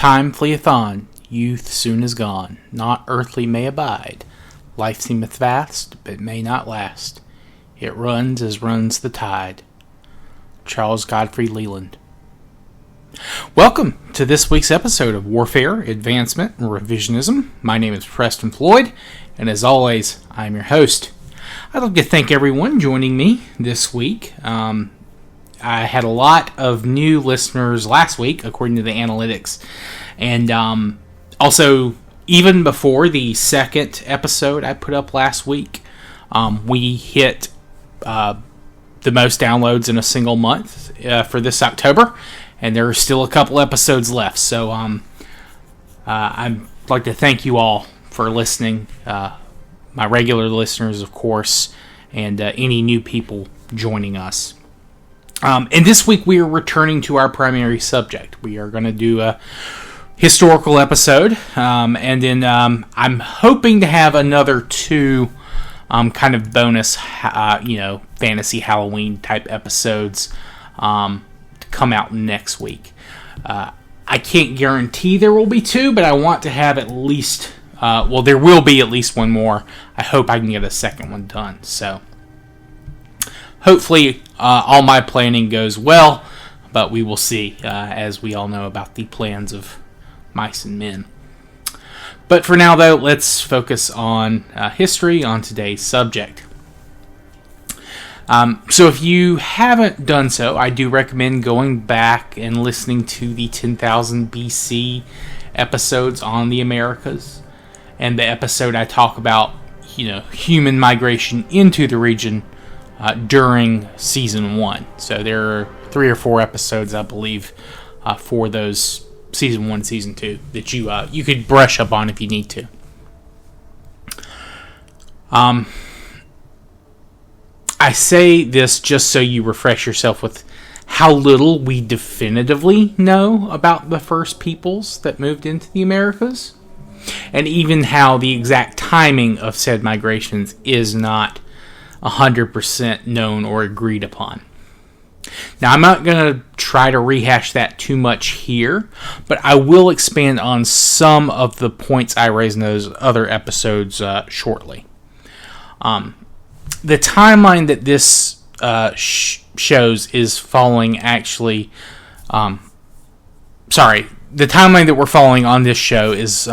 Time fleeth on, youth soon is gone, naught earthly may abide. Life seemeth vast, but may not last. It runs as runs the tide. Charles Godfrey Leland. Welcome to this week's episode of Warfare, Advancement, and Revisionism. My name is Preston Floyd, and as always, I'm your host. I'd like to thank everyone joining me this week. I had a lot of new listeners last week, according to the analytics. And also, even before the second episode I put up last week, we hit the most downloads in a single month for this October. And there are still a couple episodes left. So I'd like to thank you all for listening. My regular listeners, of course, and any new people joining us. And this week we are returning to our primary subject. We are going to do a historical episode, and then I'm hoping to have another two kind of bonus, fantasy Halloween type episodes to come out next week. I can't guarantee there will be two, but I want to have at least, there will be at least one more. I hope I can get a second one done, so hopefully all my planning goes well, but we will see, as we all know about the plans of mice and men. But for now, though, let's focus on history, on today's subject. So if you haven't done so, I do recommend going back and listening to the 10,000 BC episodes on the Americas, and the episode I talk about, human migration into the region during season 1. So there are 3 or 4 episodes, I believe, for those season 1, season 2 that you could brush up on if you need to. I say this just so you refresh yourself with how little we definitively know about the first peoples that moved into the Americas, and even how the exact timing of said migrations is not 100% known or agreed upon. Now, I'm not going to try to rehash that too much here, but I will expand on some of the points I raised in those other episodes shortly. The timeline that this shows is following actually... the timeline that we're following on this show is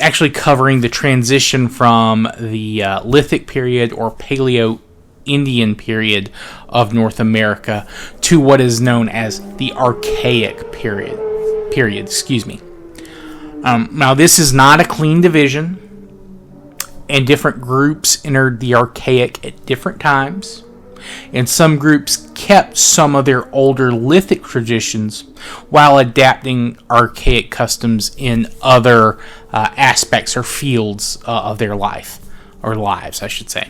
actually covering the transition from the Lithic period or Paleo-Indian period of North America to what is known as the Archaic period. Now, this is not a clean division, and different groups entered the Archaic at different times, and some groups kept some of their older Lithic traditions while adapting Archaic customs in other aspects or fields of their life, or lives, I should say.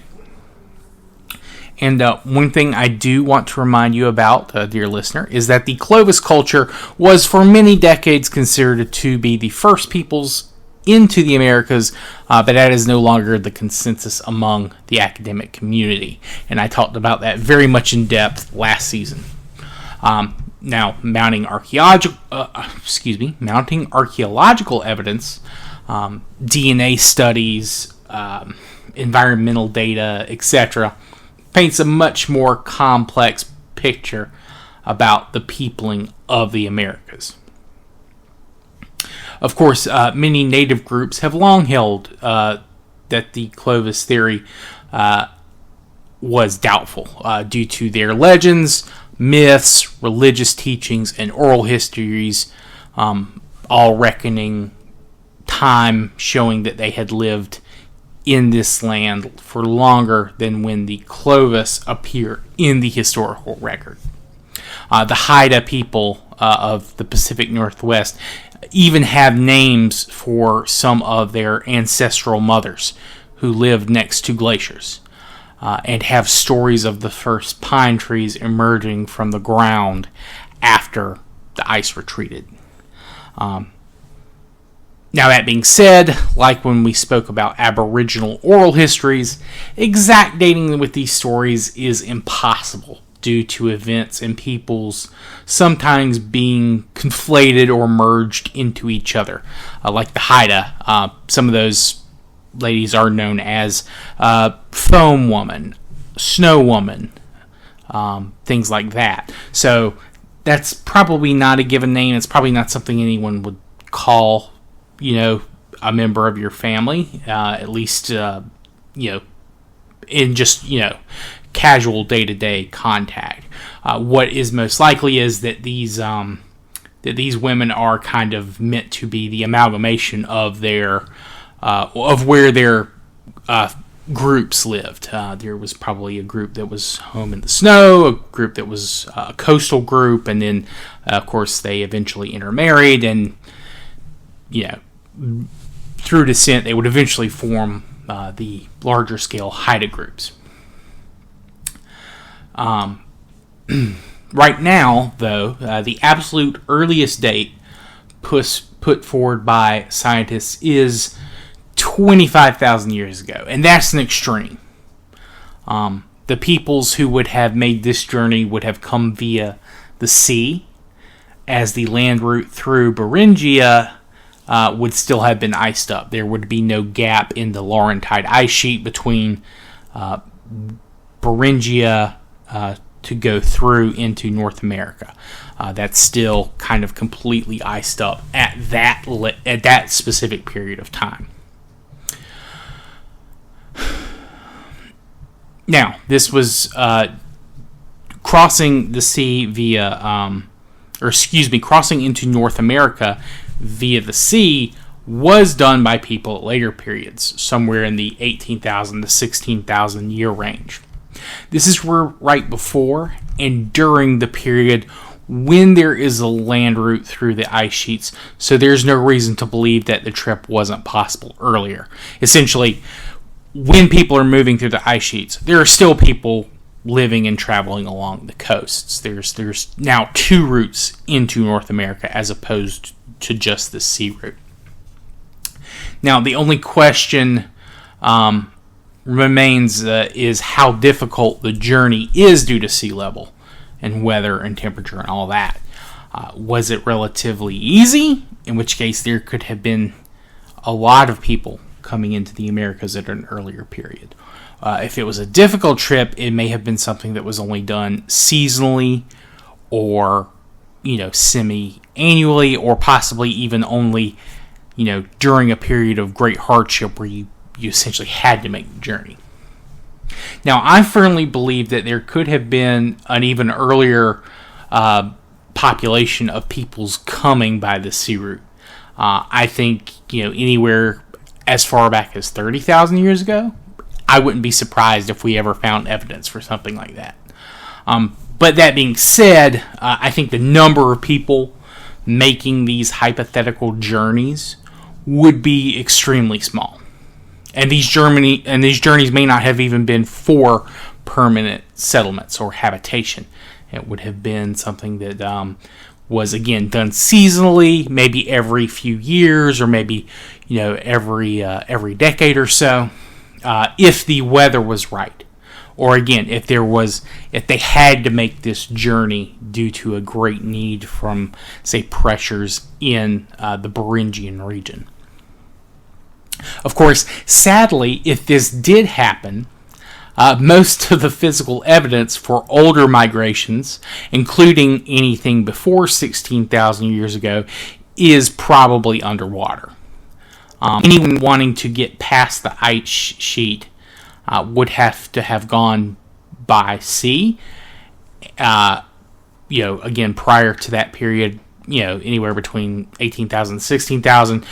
And one thing I do want to remind you about, dear listener, is that the Clovis culture was for many decades considered to be the first peoples into the Americas, but that is no longer the consensus among the academic community. And I talked about that very much in depth last season. Now, mounting archaeological evidence, DNA studies, environmental data, etc., paints a much more complex picture about the peopling of the Americas. Of course, many native groups have long held that the Clovis theory was doubtful due to their legends, myths, religious teachings, and oral histories, all reckoning time showing that they had lived in this land for longer than when the Clovis appear in the historical record. The Haida people of the Pacific Northwest even have names for some of their ancestral mothers who lived next to glaciers, and have stories of the first pine trees emerging from the ground after the ice retreated. Now, that being said, like when we spoke about Aboriginal oral histories, exact dating with these stories is impossible due to events and peoples sometimes being conflated or merged into each other. Like the Haida, some of those ladies are known as Foam Woman, Snow Woman, things like that. So that's probably not a given name. It's probably not something anyone would call, a member of your family, at least, in just, casual day-to-day contact. What is most likely is that these women are kind of meant to be the amalgamation of their of where their groups lived. There was probably a group that was home in the snow, a group that was a coastal group, and then, of course, they eventually intermarried, and, through descent, they would eventually form the larger-scale Haida groups. Right now, though, the absolute earliest date put forward by scientists is 25,000 years ago, and that's an extreme. The peoples who would have made this journey would have come via the sea, as the land route through Beringia would still have been iced up. There would be no gap in the Laurentide ice sheet between Beringia to go through into North America. That's still kind of completely iced up at that specific period of time. Now, this was crossing the sea crossing into North America via the sea was done by people at later periods, somewhere in the 18,000 to 16,000 year range. This is right before and during the period when there is a land route through the ice sheets, so there's no reason to believe that the trip wasn't possible earlier. Essentially, when people are moving through the ice sheets, there are still people living and traveling along the coasts. There's now two routes into North America as opposed to just the sea route. Now, the only question remains is how difficult the journey is due to sea level and weather and temperature and all that. Was it relatively easy? In which case, there could have been a lot of people coming into the Americas at an earlier period. If it was a difficult trip, it may have been something that was only done seasonally or, semi-annually, or possibly even only, during a period of great hardship where you essentially had to make the journey. Now, I firmly believe that there could have been an even earlier population of peoples coming by the sea route. I think, anywhere as far back as 30,000 years ago, I wouldn't be surprised if we ever found evidence for something like that. But that being said, I think the number of people making these hypothetical journeys would be extremely small. And these journeys may not have even been for permanent settlements or habitation. It would have been something that was, again, done seasonally, maybe every few years, or maybe every decade or so, if the weather was right, or again, if they had to make this journey due to a great need from, say, pressures in the Beringian region. Of course, sadly, if this did happen, most of the physical evidence for older migrations, including anything before 16,000 years ago, is probably underwater. Anyone wanting to get past the ice sheet would have to have gone by sea. Again, prior to that period, anywhere between 18,000 and 16,000.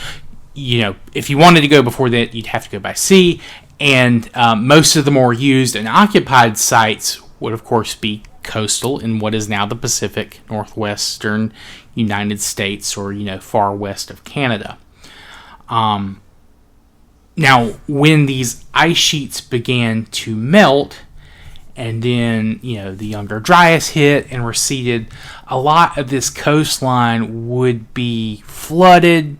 If you wanted to go before that, you'd have to go by sea. And most of the more used and occupied sites would, of course, be coastal in what is now the Pacific Northwestern United States, or, far west of Canada. Now, when these ice sheets began to melt, and then, the Younger Dryas hit and receded, a lot of this coastline would be flooded,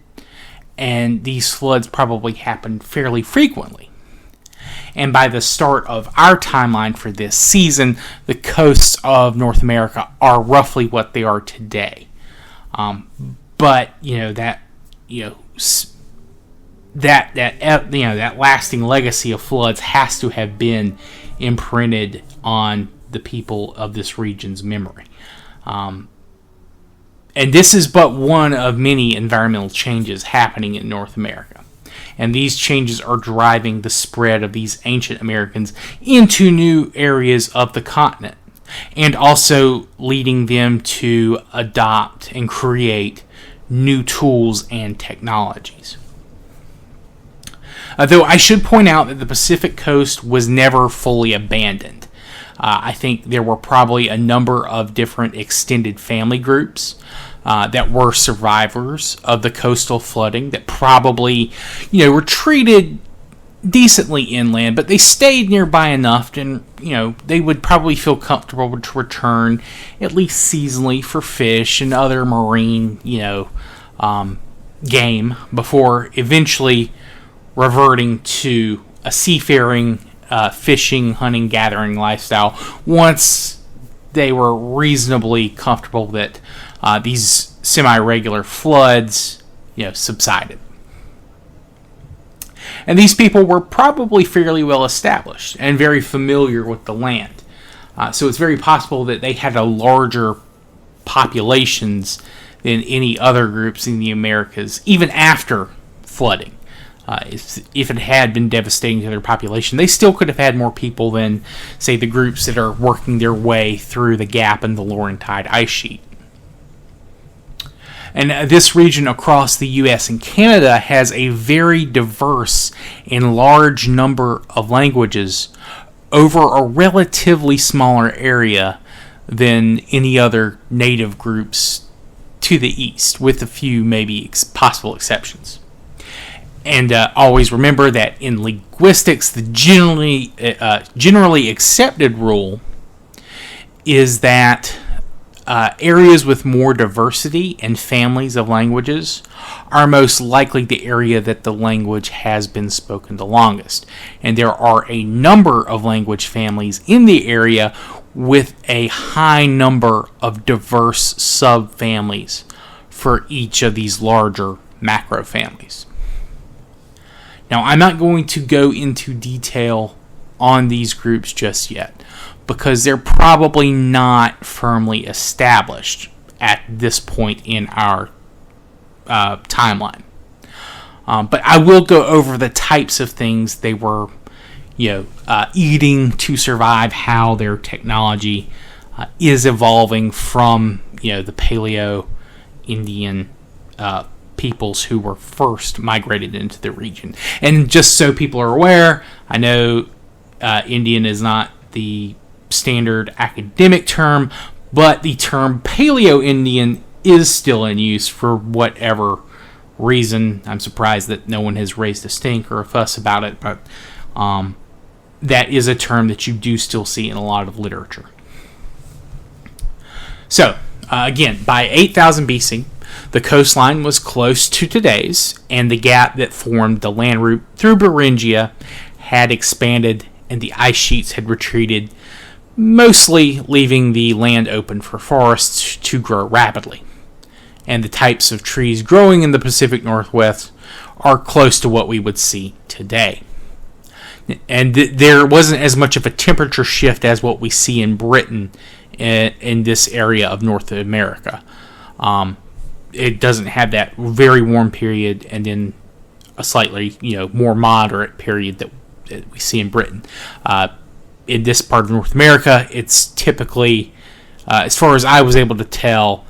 and these floods probably happened fairly frequently. And by the start of our timeline for this season, the coasts of North America are roughly what they are today. But that lasting legacy of floods has to have been imprinted on the people of this region's memory. And this is but one of many environmental changes happening in North America. And these changes are driving the spread of these ancient Americans into new areas of the continent, and also leading them to adopt and create new tools and technologies. Though I should point out that the Pacific coast was never fully abandoned. I think there were probably a number of different extended family groups that were survivors of the coastal flooding that probably, retreated decently inland, but they stayed nearby enough, and they would probably feel comfortable to return at least seasonally for fish and other marine, game before eventually reverting to a seafaring, fishing, hunting, gathering lifestyle once they were reasonably comfortable that these semi-regular floods, subsided. And these people were probably fairly well established and very familiar with the land. So it's very possible that they had a larger populations than any other groups in the Americas, even after flooding. If it had been devastating to their population, they still could have had more people than, say, the groups that are working their way through the gap in the Laurentide ice sheet. And this region across the U.S. and Canada has a very diverse and large number of languages over a relatively smaller area than any other native groups to the east, with a few maybe possible exceptions. And always remember that in linguistics, the generally accepted rule is that areas with more diversity and families of languages are most likely the area that the language has been spoken the longest. And there are a number of language families in the area with a high number of diverse subfamilies for each of these larger macro families. Now, I'm not going to go into detail on these groups just yet, because they're probably not firmly established at this point in our timeline. But I will go over the types of things they were, eating to survive, how their technology is evolving from, the Paleo-Indian peoples who were first migrated into the region. And just so people are aware, I know Indian is not the standard academic term, but the term Paleo-Indian is still in use for whatever reason. I'm surprised that no one has raised a stink or a fuss about it, but that is a term that you do still see in a lot of literature. So, again, by 8000 BC, the coastline was close to today's, and the gap that formed the land route through Beringia had expanded, and the ice sheets had retreated, mostly leaving the land open for forests to grow rapidly. And the types of trees growing in the Pacific Northwest are close to what we would see today. And there wasn't as much of a temperature shift as what we see in Britain in this area of North America. It doesn't have that very warm period and then a slightly more moderate period that we see in Britain. In this part of North America, it's typically, as far as I was able to tell,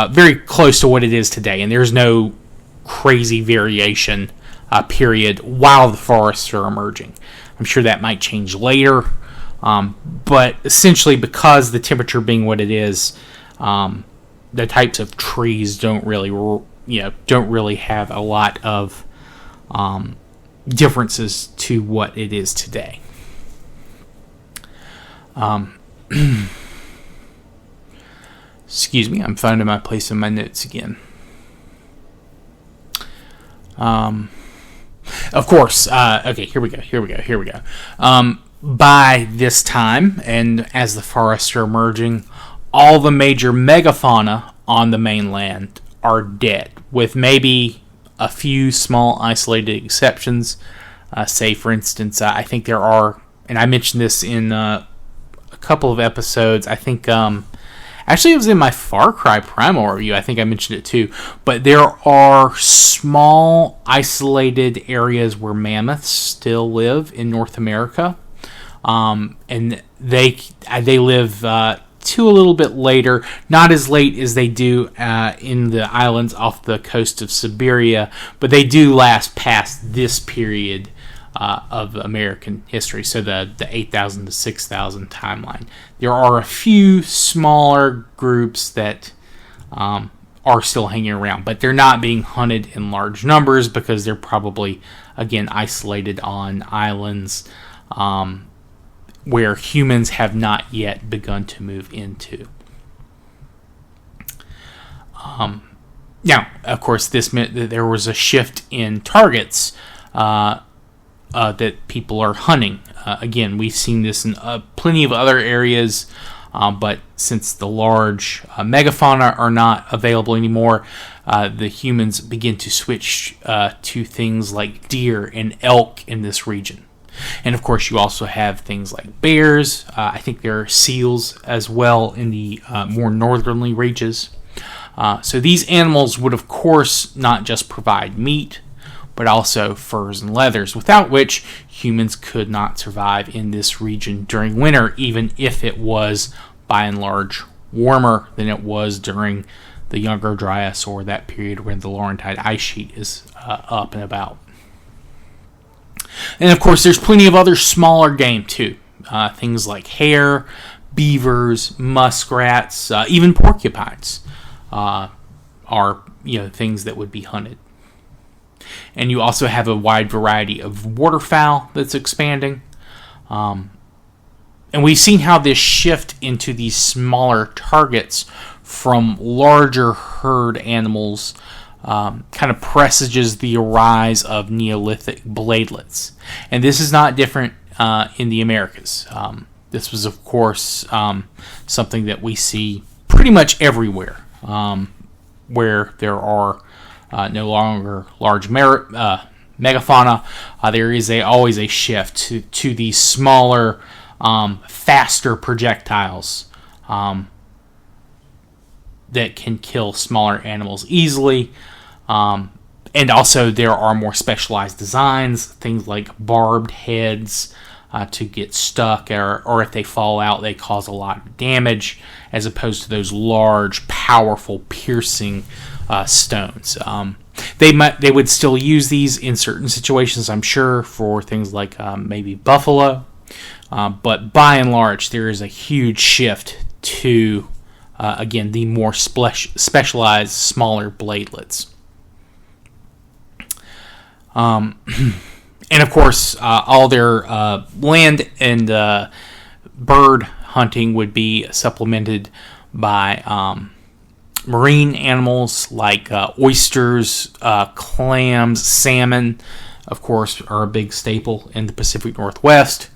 very close to what it is today, and there's no crazy variation period while the forests are emerging. I'm sure that might change later, but essentially because the temperature being what it is, the types of trees don't really have a lot of differences to what it is today. Excuse me, I'm finding my place in my notes again. Of course, okay, here we go. By this time, and as the forests are emerging, all the major megafauna on the mainland are dead, with maybe a few small isolated exceptions. Say, for instance, I think there are, and I mentioned this in a couple of episodes, I think, actually it was in my Far Cry Primal review, I think I mentioned it too, but there are small isolated areas where mammoths still live in North America, and they live to a little bit later, not as late as they do in the islands off the coast of Siberia, but they do last past this period of American history, so the 8,000 to 6,000 timeline. There are a few smaller groups that are still hanging around, but they're not being hunted in large numbers because they're probably, again, isolated on islands where humans have not yet begun to move into. Now, of course, this meant that there was a shift in targets that people are hunting. Again, we've seen this in plenty of other areas, but since the large megafauna are not available anymore, the humans begin to switch to things like deer and elk in this region. And of course, you also have things like bears. I think there are seals as well in the more northerly reaches. So these animals would, of course, not just provide meat, but also furs and leathers, without which humans could not survive in this region during winter, even if it was, by and large, warmer than it was during the Younger Dryas or that period when the Laurentide ice sheet is up and about. And of course, there's plenty of other smaller game too. Things like hare, beavers, muskrats, even porcupines are things that would be hunted. And you also have a wide variety of waterfowl that's expanding. And we've seen how this shift into these smaller targets from larger herd animals kind of presages the rise of Neolithic bladelets. And this is not different in the Americas. This was, of course, something that we see pretty much everywhere where there are no longer large megafauna. There is always a shift to these smaller, faster projectiles that can kill smaller animals easily. And also there are more specialized designs, things like barbed heads to get stuck, or if they fall out, they cause a lot of damage, as opposed to those large, powerful, piercing stones. They would still use these in certain situations, I'm sure, for things like maybe buffalo. But by and large, there is a huge shift to, again, the more specialized, smaller bladelets. And of course, all their land and bird hunting would be supplemented by marine animals like oysters, clams, salmon, of course, are a big staple in the Pacific Northwest.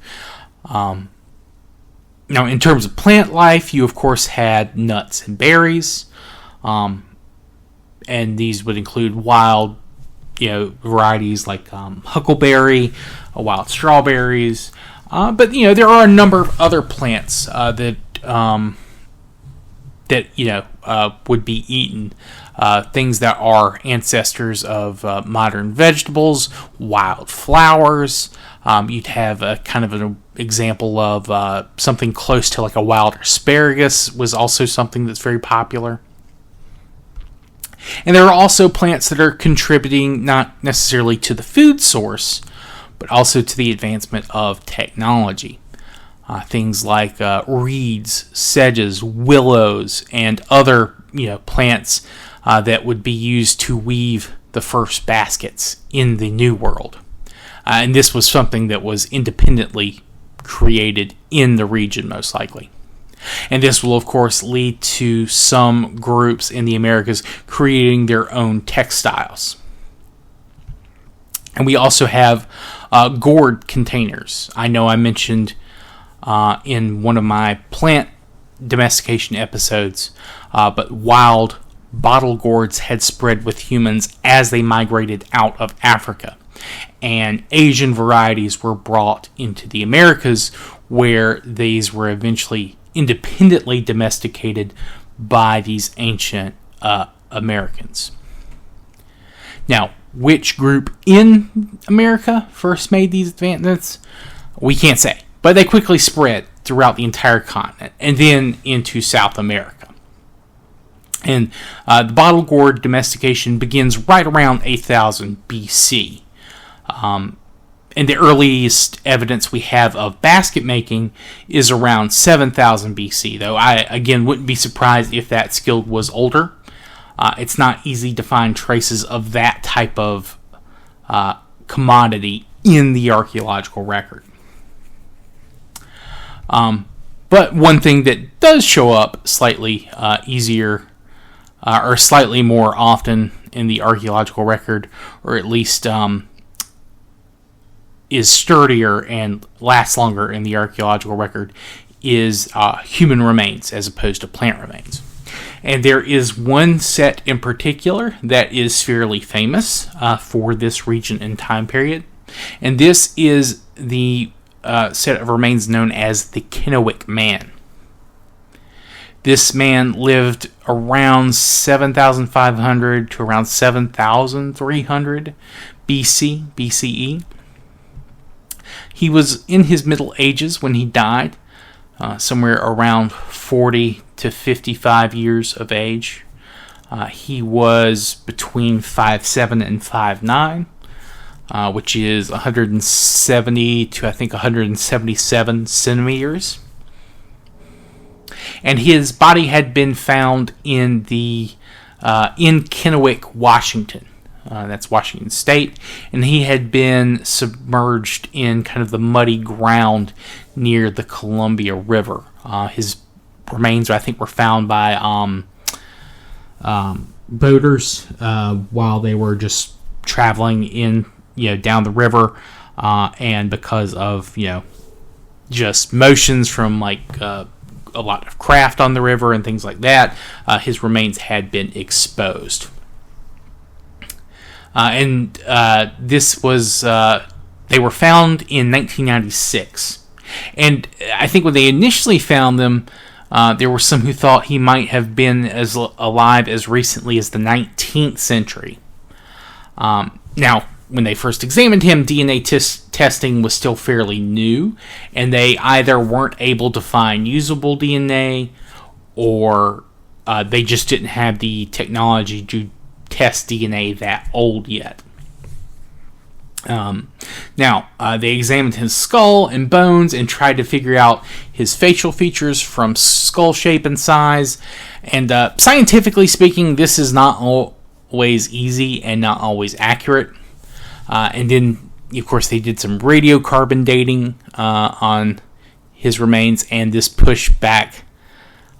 Now, in terms of plant life, you, of course, had nuts and berries. And these would include wild varieties like huckleberry, wild strawberries, but there are a number of other plants that would be eaten. Things that are ancestors of modern vegetables, wild flowers. You'd have a kind of an example of something close to like a wild asparagus was also something that's very popular. And there are also plants that are contributing not necessarily to the food source, but also to the advancement of technology. Things like reeds, sedges, willows, and other plants that would be used to weave the first baskets in the New World. And this was something that was independently created in the region, most likely. And this will, of course, lead to some groups in the Americas creating their own textiles. And we also have gourd containers. I know I mentioned in one of my plant domestication episodes, but wild bottle gourds had spread with humans as they migrated out of Africa. And Asian varieties were brought into the Americas, where these were eventually independently domesticated by these ancient Americans. Now, which group in America first made these advancements? We can't say, but they quickly spread throughout the entire continent and then into South America. And the bottle gourd domestication begins right around 8000 BC. And the earliest evidence we have of basket making is around 7000 BC, though I, again, wouldn't be surprised if that skill was older. It's not easy to find traces of that type of commodity in the archaeological record. But one thing that does show up slightly easier or slightly more often in the archaeological record, or at least is sturdier and lasts longer in the archaeological record, is human remains as opposed to plant remains. And there is one set in particular that is fairly famous for this region and time period. And this is the set of remains known as the Kennewick Man. This man lived around 7,500 to around 7,300 BCE. He was in his middle ages when he died, somewhere around 40 to 55 years of age. He was between 5'7" and 5'9", which is 170 to I think 177 centimeters. And his body had been found in Kennewick, Washington. That's Washington State, and he had been submerged in kind of the muddy ground near the Columbia River. His remains, I think, were found by boaters while they were just traveling down the river, and because of just motions from a lot of craft on the river and things like that, his remains had been exposed. This was, they were found in 1996. And I think when they initially found them, there were some who thought he might have been as alive as recently as the 19th century. Now, when they first examined him, DNA testing was still fairly new, and they either weren't able to find usable DNA, or they just didn't have the technology to test DNA that old yet. They examined his skull and bones and tried to figure out his facial features from skull shape and size. And scientifically speaking, this is not always easy and not always accurate. And then, of course, they did some radiocarbon dating on his remains, and this pushed back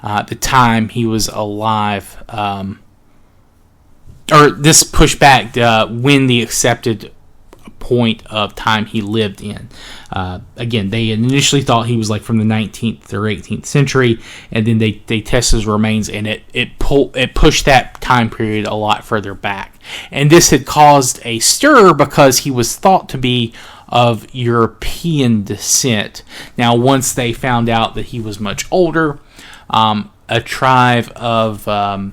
the time he was alive. Or this pushed back when the accepted point of time he lived in. Again, they initially thought he was from the 19th or 18th century, and then they tested his remains, and it pushed that time period a lot further back. And this had caused a stir because he was thought to be of European descent. Now, once they found out that he was much older, a tribe of a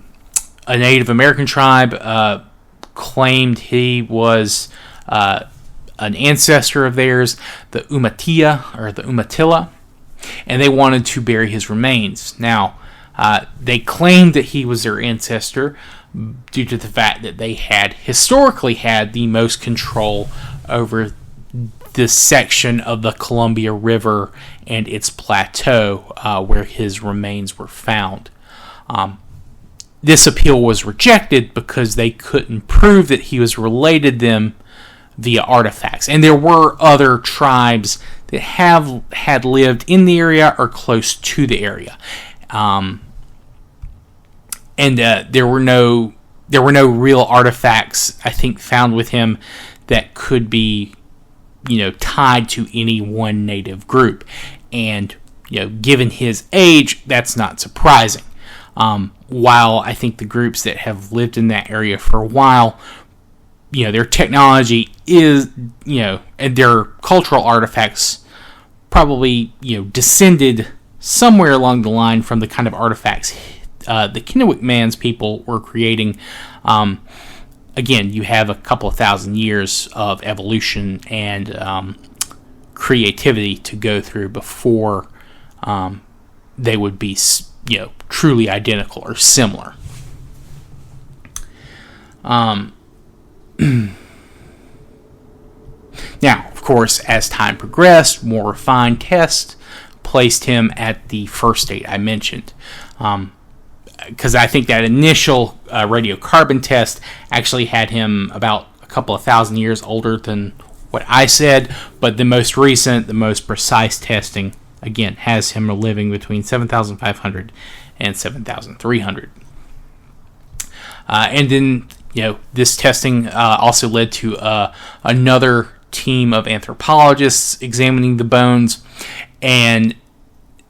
Native American tribe claimed he was an ancestor of theirs, the Umatilla, and they wanted to bury his remains. Now, they claimed that he was their ancestor due to the fact that they had historically had the most control over this section of the Columbia River and its plateau where his remains were found. This appeal was rejected because they couldn't prove that he was related to them via artifacts. And there were other tribes that had lived in the area or close to the area. And there were no there were no real artifacts, I think, found with him that could be, tied to any one native group. And, given his age, that's not surprising. While I think the groups that have lived in that area for a while, their technology is, and their cultural artifacts probably, descended somewhere along the line from the kind of artifacts the Kennewick Man's people were creating. Again, you have a couple of thousand years of evolution and creativity to go through before they would be, truly identical or similar. Now, of course, as time progressed, more refined tests placed him at the first date I mentioned. Because I think that initial radiocarbon test actually had him about a couple of thousand years older than what I said, but the most recent, the most precise testing, again, has him living between 7,500 and 7,300. And then, this testing also led to another team of anthropologists examining the bones, and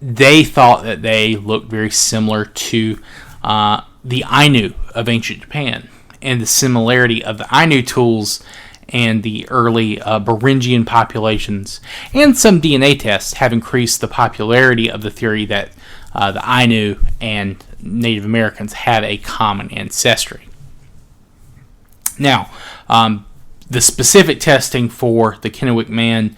they thought that they looked very similar to the Ainu of ancient Japan, and the similarity of the Ainu tools and the early Beringian populations and some DNA tests have increased the popularity of the theory that the Ainu and Native Americans have a common ancestry. Now, the specific testing for the Kennewick Man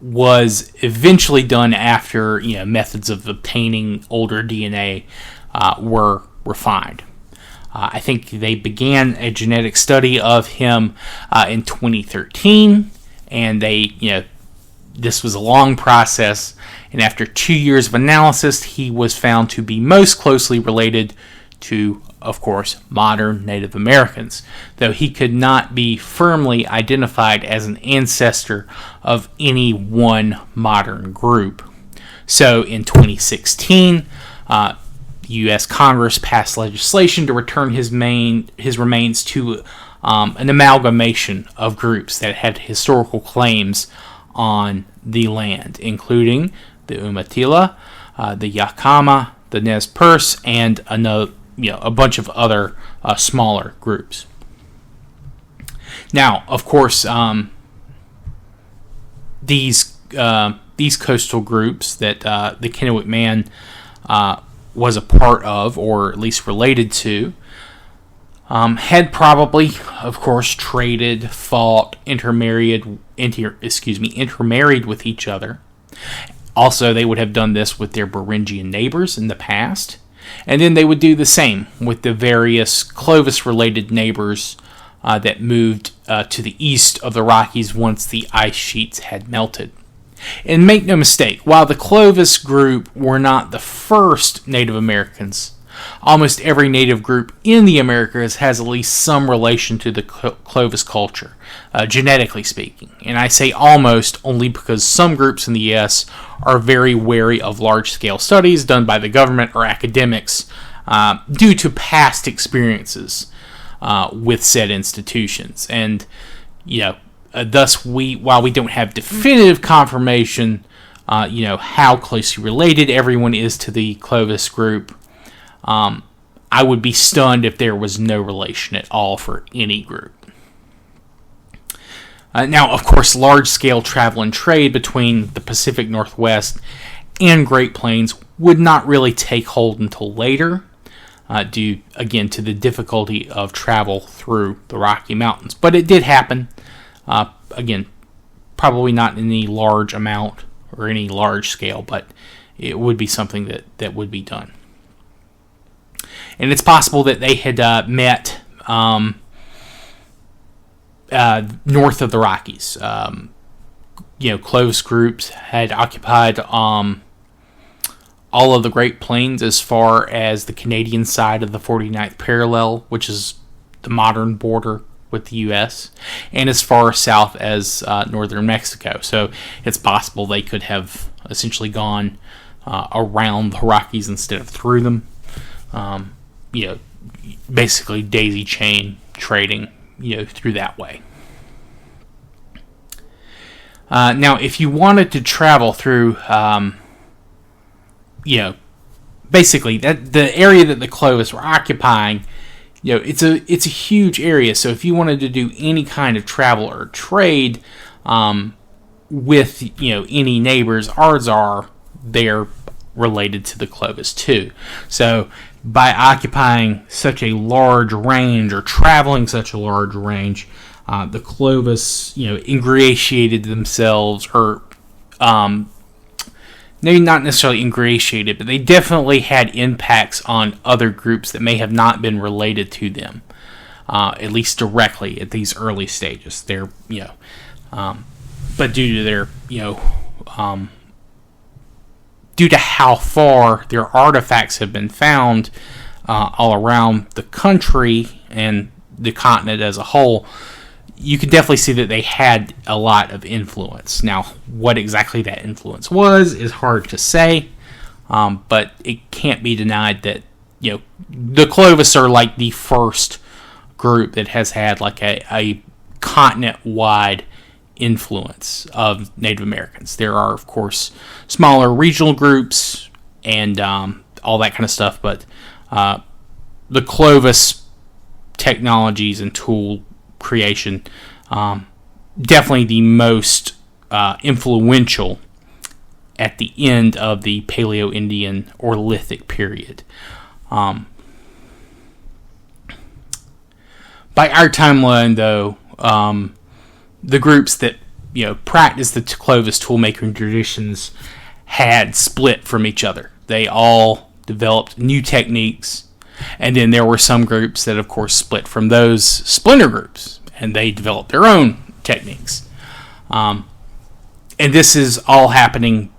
was eventually done after methods of obtaining older DNA were refined. I think they began a genetic study of him in 2013, and this was a long process, and after 2 years of analysis, he was found to be most closely related to, of course, modern Native Americans, though he could not be firmly identified as an ancestor of any one modern group. So in 2016, the U.S. Congress passed legislation to return his remains to an amalgamation of groups that had historical claims on the land, including the Umatilla, the Yakama, the Nez Perce, and a bunch of other smaller groups. Now, of course, these coastal groups that the Kennewick Man was a part of, or at least related to, had probably, of course, traded, fought, intermarried with each other. Also, they would have done this with their Beringian neighbors in the past, and then they would do the same with the various Clovis-related neighbors that moved to the east of the Rockies once the ice sheets had melted. And make no mistake, while the Clovis group were not the first Native Americans, almost every native group in the Americas has at least some relation to the Clovis culture, genetically speaking. And I say almost only because some groups in the U.S. are very wary of large-scale studies done by the government or academics due to past experiences with said institutions. And, thus, while we don't have definitive confirmation, how closely related everyone is to the Clovis group, I would be stunned if there was no relation at all for any group. Now, of course, large-scale travel and trade between the Pacific Northwest and Great Plains would not really take hold until later, due, again, to the difficulty of travel through the Rocky Mountains. But it did happen. Again, probably not in any large amount or any large scale, but it would be something that would be done. And it's possible that they had met north of the Rockies. Clovis groups had occupied all of the Great Plains as far as the Canadian side of the 49th parallel, which is the modern border with the U.S., and as far south as northern Mexico. So it's possible they could have essentially gone around the Rockies instead of through them. basically daisy chain trading, through that way. Now, if you wanted to travel through, basically the area that the Clovis were occupying, it's a huge area. So if you wanted to do any kind of travel or trade with any neighbors, odds are they're related to the Clovis too. So by occupying such a large range or traveling such a large range, the Clovis ingratiated themselves, or maybe not necessarily ingratiated, but they definitely had impacts on other groups that may have not been related to them, at least directly at these early stages. They're but due to their due to how far their artifacts have been found all around the country and the continent as a whole, you can definitely see that they had a lot of influence. Now, what exactly that influence was is hard to say, but it can't be denied that the Clovis are like the first group that has had like a continent-wide influence of Native Americans. There are, of course, smaller regional groups and all that kind of stuff, but the Clovis technologies and tool creation, definitely the most influential at the end of the Paleo-Indian or Lithic period. By our timeline, though, the groups that practiced the Clovis toolmaking traditions had split from each other. They all developed new techniques, and then there were some groups that, of course, split from those splinter groups, and they developed their own techniques. And this is all happening,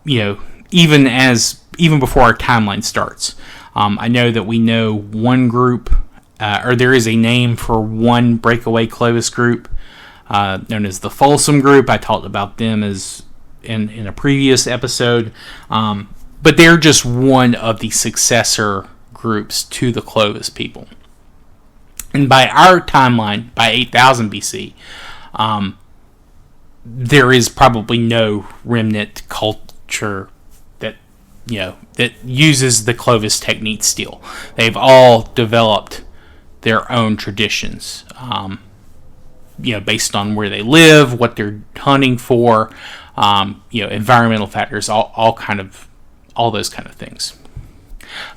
even before our timeline starts. I know that we know one group, or there is a name for one breakaway Clovis group, known as the Folsom Group. I talked about them as in a previous episode, but they're just one of the successor groups to the Clovis people. And by our timeline, by 8000 BC, there is probably no remnant culture that uses the Clovis technique still. They've all developed their own traditions, based on where they live, what they're hunting for, environmental factors, all those kind of things.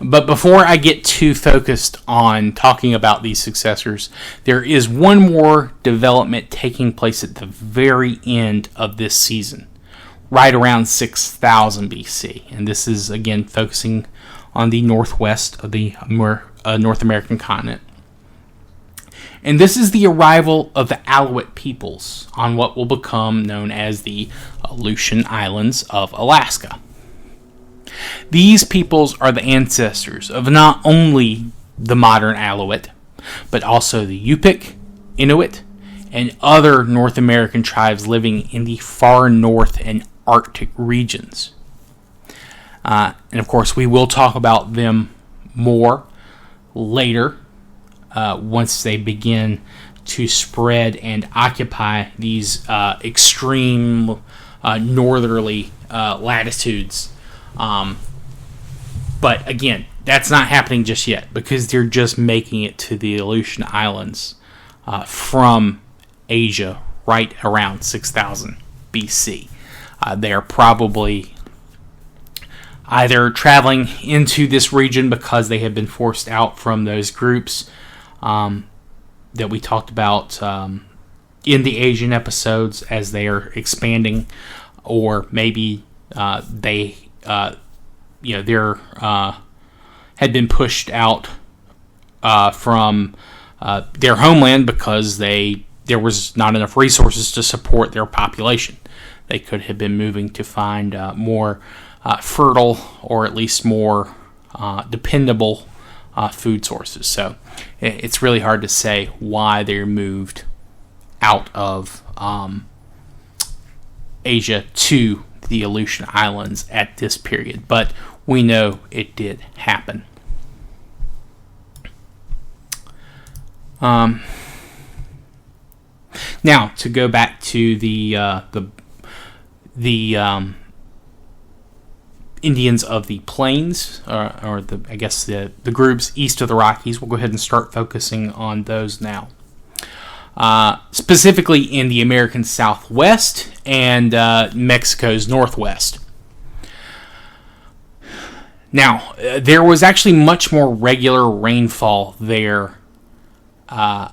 But before I get too focused on talking about these successors, there is one more development taking place at the very end of this season, right around 6000 BC. And this is, again, focusing on the northwest of the North American continent. And this is the arrival of the Aleut peoples on what will become known as the Aleutian Islands of Alaska. These peoples are the ancestors of not only the modern Aleut, but also the Yupik, Inuit, and other North American tribes living in the far north and Arctic regions. And of course, we will talk about them more later, once they begin to spread and occupy these extreme northerly latitudes. But again, that's not happening just yet because they're just making it to the Aleutian Islands from Asia right around 6000 BC. They are probably either traveling into this region because they have been forced out from those groups that we talked about in the Asian episodes as they are expanding, or maybe they had been pushed out from their homeland because there was not enough resources to support their population. They could have been moving to find more fertile, or at least more dependable food sources. So it's really hard to say why they're moved out of Asia to the Aleutian Islands at this period, but we know it did happen. Now, to go back to the Indians of the Plains, or the groups east of the Rockies. We'll go ahead and start focusing on those now. Specifically in the American Southwest and Mexico's Northwest. Now, there was actually much more regular rainfall there at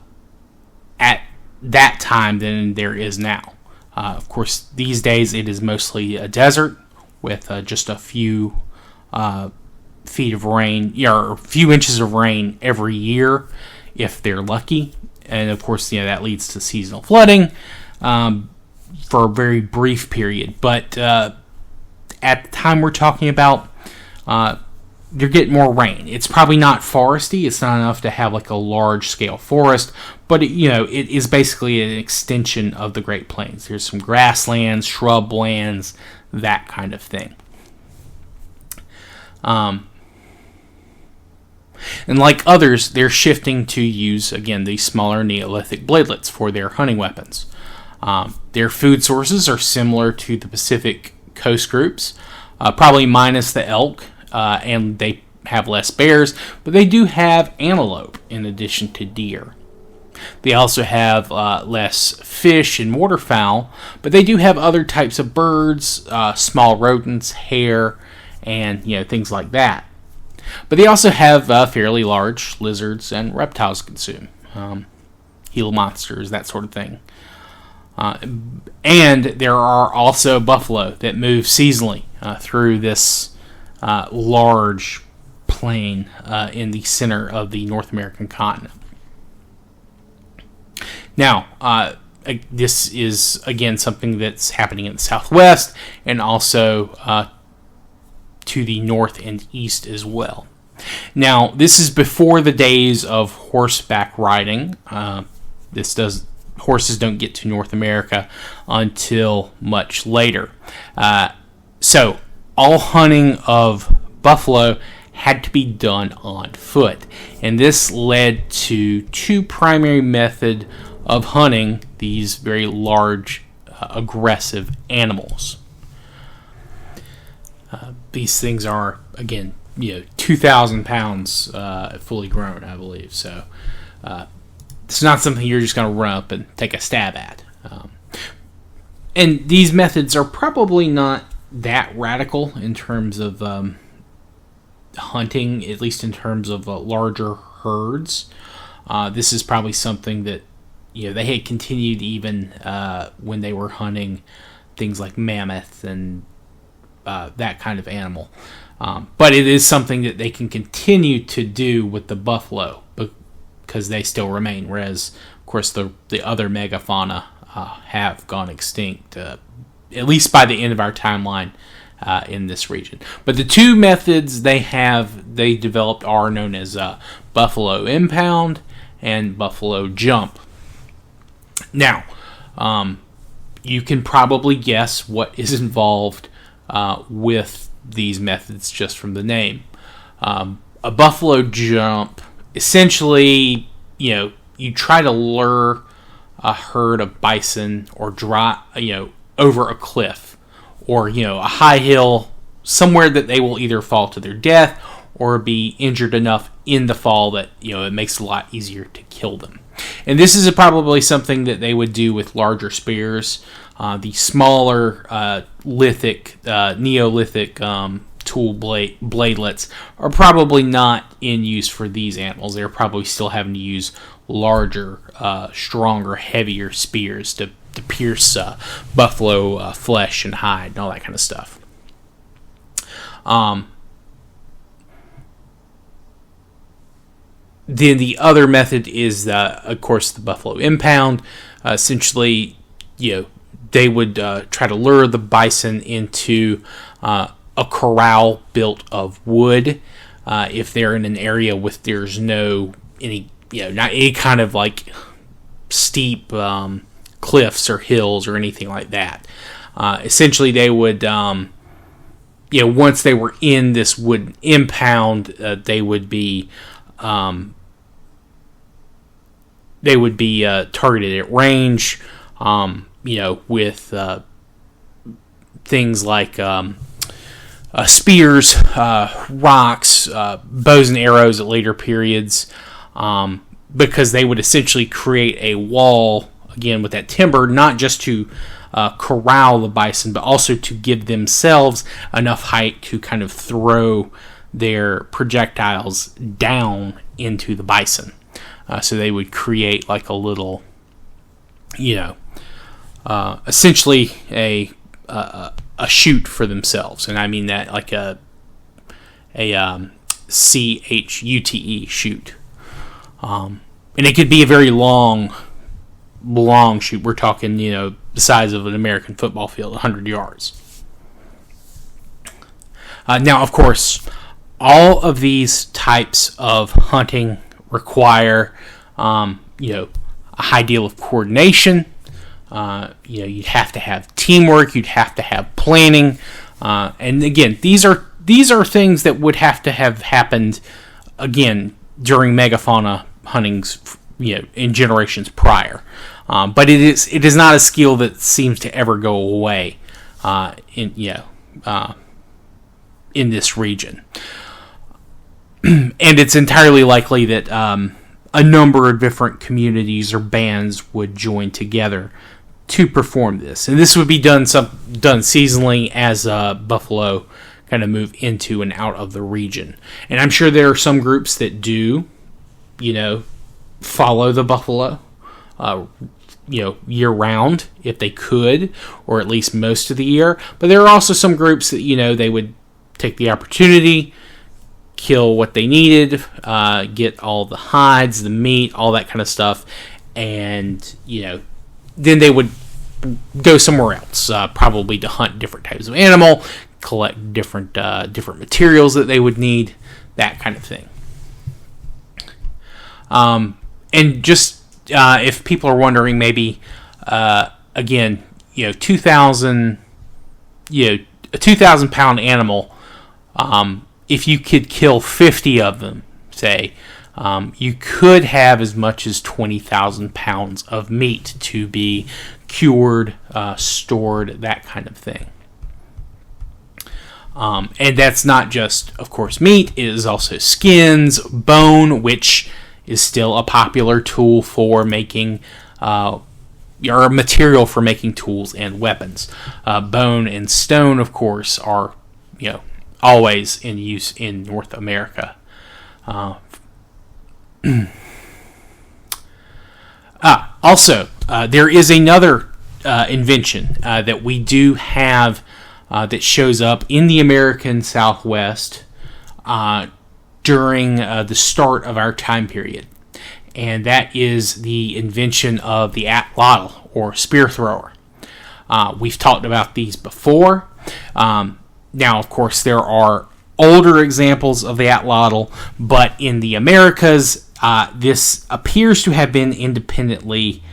that time than there is now. Of course, these days it is mostly a desert with just a few feet of rain, or a few inches of rain every year, if they're lucky. And of course, that leads to seasonal flooding for a very brief period. But at the time we're talking about, you're getting more rain. It's probably not foresty. It's not enough to have like a large-scale forest, but it is basically an extension of the Great Plains. There's some grasslands, shrublands, that kind of thing. And like others, they're shifting to use, again, these smaller Neolithic bladelets for their hunting weapons. Their food sources are similar to the Pacific coast groups, probably minus the elk, and they have less bears, but they do have antelope in addition to deer. They also have less fish and waterfowl, but they do have other types of birds, small rodents, hare, and things like that. But they also have fairly large lizards and reptiles to consume, Gila monsters, that sort of thing. And there are also buffalo that move seasonally through this large plain in the center of the North American continent. Now, this is, again, something that's happening in the Southwest and also to the north and east as well. Now, this is before the days of horseback riding. Horses don't get to North America until much later. So, all hunting of buffalo had to be done on foot. And this led to two primary methods of hunting these very large, aggressive animals. These things are, again, 2,000 pounds fully grown, I believe. So it's not something you're just going to run up and take a stab at. And these methods are probably not that radical in terms of hunting, at least in terms of larger herds. This is probably something that they had continued even when they were hunting things like mammoth and that kind of animal. But it is something that they can continue to do with the buffalo because they still remain, whereas, of course, the other megafauna have gone extinct, at least by the end of our timeline in this region. But the two methods they developed are known as buffalo impound and buffalo jump. Now, you can probably guess what is involved with these methods just from the name. A buffalo jump, essentially, you try to lure a herd of bison or over a cliff or, a high hill, somewhere that they will either fall to their death or be injured enough in the fall that, it makes it a lot easier to kill them. And this is probably something that they would do with larger spears. The smaller Neolithic tool bladelets are probably not in use for these animals. They're probably still having to use larger, stronger, heavier spears to pierce buffalo flesh and hide and all that kind of stuff. Then the other method is, of course, the buffalo impound. Essentially, they would try to lure the bison into a corral built of wood. If they're in an area with there's not any kind of like steep cliffs or hills or anything like that. Essentially, they would, once they were in this wood impound, they would be they would be targeted at range, with things like spears, rocks, bows and arrows at later periods, because they would essentially create a wall, again, with that timber, not just to corral the bison, but also to give themselves enough height to kind of throw their projectiles down into the bison. So they would create like a little, essentially a chute for themselves, and I mean that like a chute, chute, and it could be a very long chute. We're talking, the size of an American football field, 100 yards. Now, of course, all of these types of hunting require, a high deal of coordination. You'd have to have teamwork. You'd have to have planning. And again, these are things that would have to have happened again during megafauna huntings, in generations prior. But it is not a skill that seems to ever go away in this region. And it's entirely likely that a number of different communities or bands would join together to perform this, and this would be done seasonally as buffalo kind of move into and out of the region. And I'm sure there are some groups that do, follow the buffalo, year round if they could, or at least most of the year. But there are also some groups that they would take the opportunity, kill what they needed, get all the hides, the meat, all that kind of stuff, and then they would go somewhere else, probably to hunt different types of animal, collect different materials that they would need, that kind of thing. And just if people are wondering, maybe again, 2,000, a 2,000-pound animal. If you could kill 50 of them, say, you could have as much as 20,000 pounds of meat to be cured, stored, that kind of thing. And that's not just, of course, meat. It is also skins, bone, which is still a popular tool for making, or a material for making tools and weapons. Bone and stone, of course, are, always in use in North America. Also, there is another invention that we do have that shows up in the American Southwest during the start of our time period, and that is the invention of the atlatl, or spear thrower. We've talked about these before. Now, of course, there are older examples of the atlatl, but in the Americas, this appears to have been independently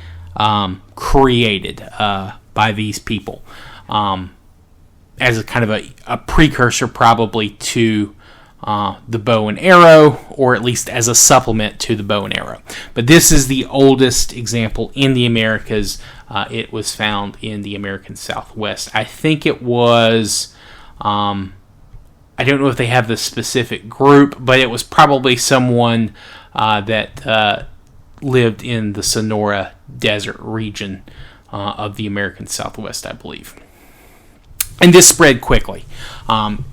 created by these people as a kind of a precursor, probably, to the bow and arrow, or at least as a supplement to the bow and arrow. But this is the oldest example in the Americas. It was found in the American Southwest. I think it was... I don't know if they have the specific group, but it was probably someone that lived in the Sonora Desert region of the American Southwest, I believe. And this spread quickly.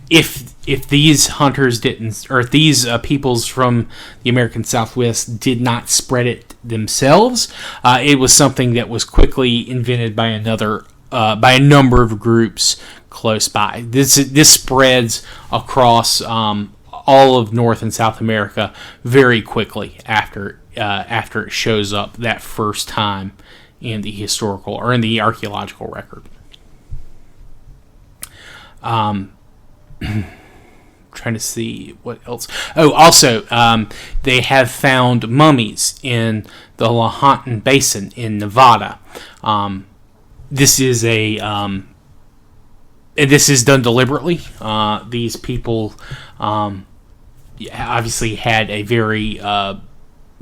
If these hunters didn't, or if these peoples from the American Southwest did not spread it themselves, it was something that was quickly invented by a number of groups close by. This spreads across all of North and South America very quickly after it shows up that first time in the historical or in the archaeological record. Trying to see what else. Oh, also, they have found mummies in the Lahontan Basin in Nevada. This is this is done deliberately. These people obviously had a very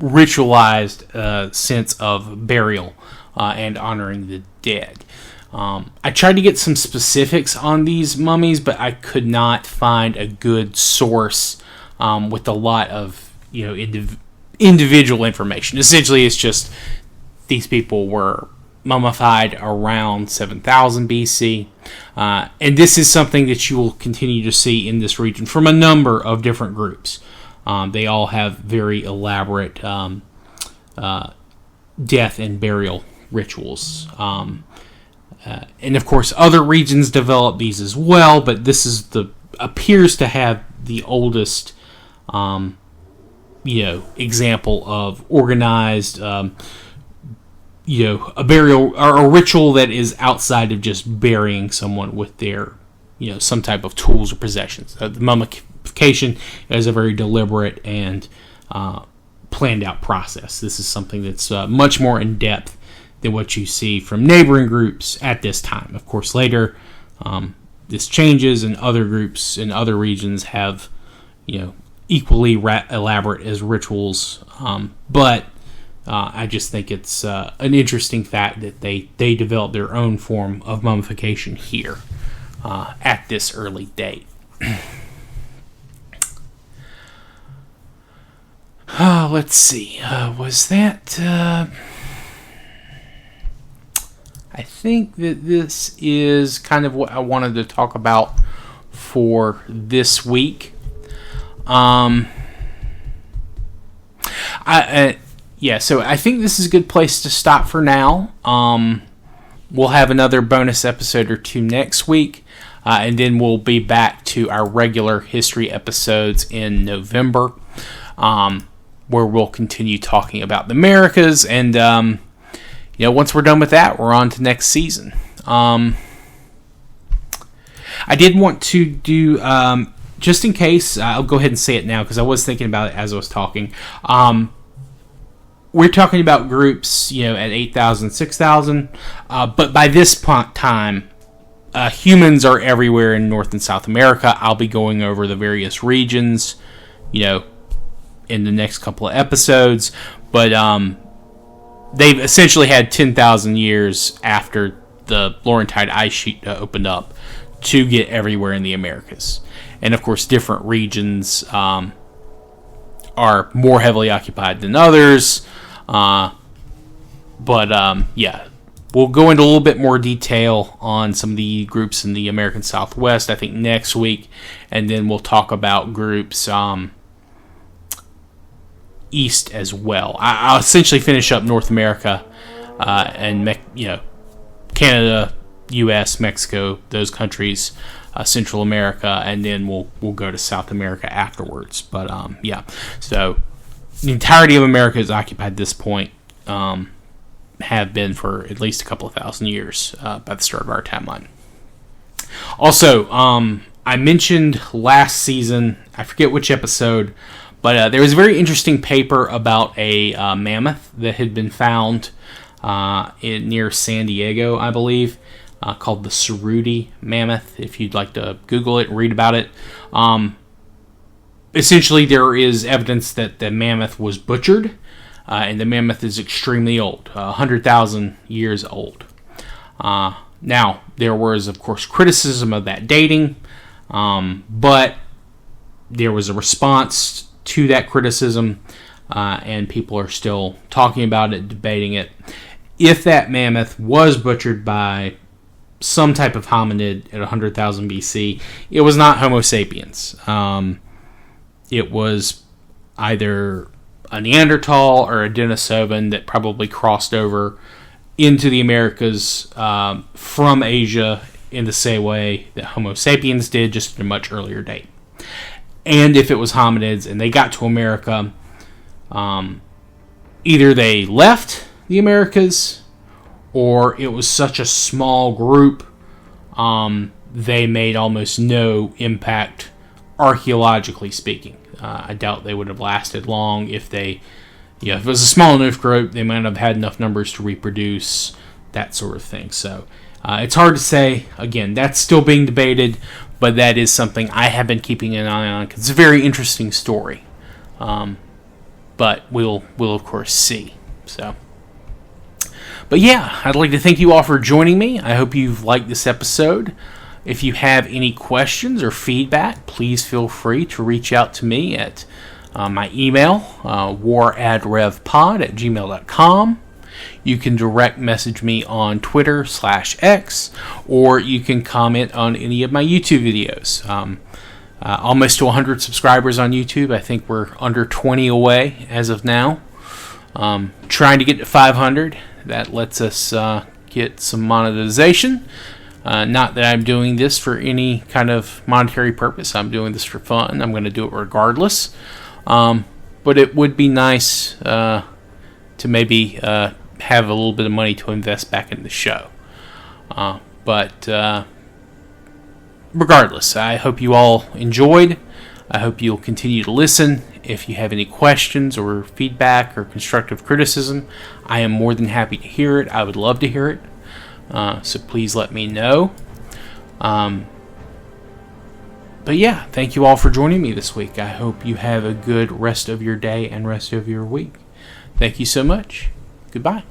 ritualized sense of burial and honoring the dead. I tried to get some specifics on these mummies, but I could not find a good source with a lot of individual information. Essentially, it's just these people were mummified around 7000 BC, and this is something that you will continue to see in this region from a number of different groups. They all have very elaborate death and burial rituals. And of course, other regions develop these as well, but this is appears to have the oldest, example of organized, a burial or a ritual that is outside of just burying someone with their, some type of tools or possessions. The mummification is a very deliberate and planned out process. This is something that's much more in depth than what you see from neighboring groups at this time. Of course, later this changes, and other groups in other regions have, equally elaborate as rituals. But I just think it's an interesting fact that they developed their own form of mummification here at this early date. Let's see. Was that... I think that this is kind of what I wanted to talk about for this week. So I think this is a good place to stop for now. We'll have another bonus episode or two next week, and then we'll be back to our regular history episodes in November, where we'll continue talking about the Americas, and once we're done with that, we're on to next season. I did want to do, just in case, I'll go ahead and say it now because I was thinking about it as I was talking. We're talking about groups, at 8,000, 6,000, but by this time, humans are everywhere in North and South America. I'll be going over the various regions, in the next couple of episodes, but they've essentially had 10,000 years after the Laurentide ice sheet opened up to get everywhere in the Americas. And of course, different regions are more heavily occupied than others. We'll go into a little bit more detail on some of the groups in the American Southwest, I think, next week. And then we'll talk about groups east as well. I'll essentially finish up North America and Canada, U.S., Mexico, those countries, Central America, and then we'll go to South America afterwards. But so the entirety of America is occupied at this point, have been for at least a couple of thousand years by the start of our timeline. Also, I mentioned last season, I forget which episode, but there was a very interesting paper about a mammoth that had been found near San Diego, I believe, called the Cerruti mammoth, if you'd like to Google it and read about it. Essentially, there is evidence that the mammoth was butchered, and the mammoth is extremely old, 100,000 years old. Now, there was, of course, criticism of that dating, but there was a response to that criticism, and people are still talking about it, debating it. If that mammoth was butchered by some type of hominid at 100,000 BC, it was not Homo sapiens. It was either a Neanderthal or a Denisovan that probably crossed over into the Americas from Asia in the same way that Homo sapiens did, just at a much earlier date. And if it was hominids and they got to America, either they left the Americas, or it was such a small group, they made almost no impact, archaeologically speaking. I doubt they would have lasted long if if it was a small enough group, they might have had enough numbers to reproduce, that sort of thing. So it's hard to say. Again, that's still being debated, but that is something I have been keeping an eye on because it's a very interesting story. but we'll of course see. So, but yeah, I'd like to thank you all for joining me. I hope you've liked this episode. If you have any questions or feedback, please feel free to reach out to me at my email, waradrevpod@gmail.com. You can direct message me on Twitter/X, or you can comment on any of my YouTube videos. Almost to 100 subscribers on YouTube. I think we're under 20 away as of now. Trying to get to 500. That lets us get some monetization. Not that I'm doing this for any kind of monetary purpose. I'm doing this for fun. I'm going to do it regardless. But it would be nice to maybe have a little bit of money to invest back in the show. But regardless, I hope you all enjoyed. I hope you'll continue to listen. If you have any questions or feedback or constructive criticism, I am more than happy to hear it. I would love to hear it. So please let me know. But yeah, thank you all for joining me this week. I hope you have a good rest of your day and rest of your week. Thank you so much. Goodbye.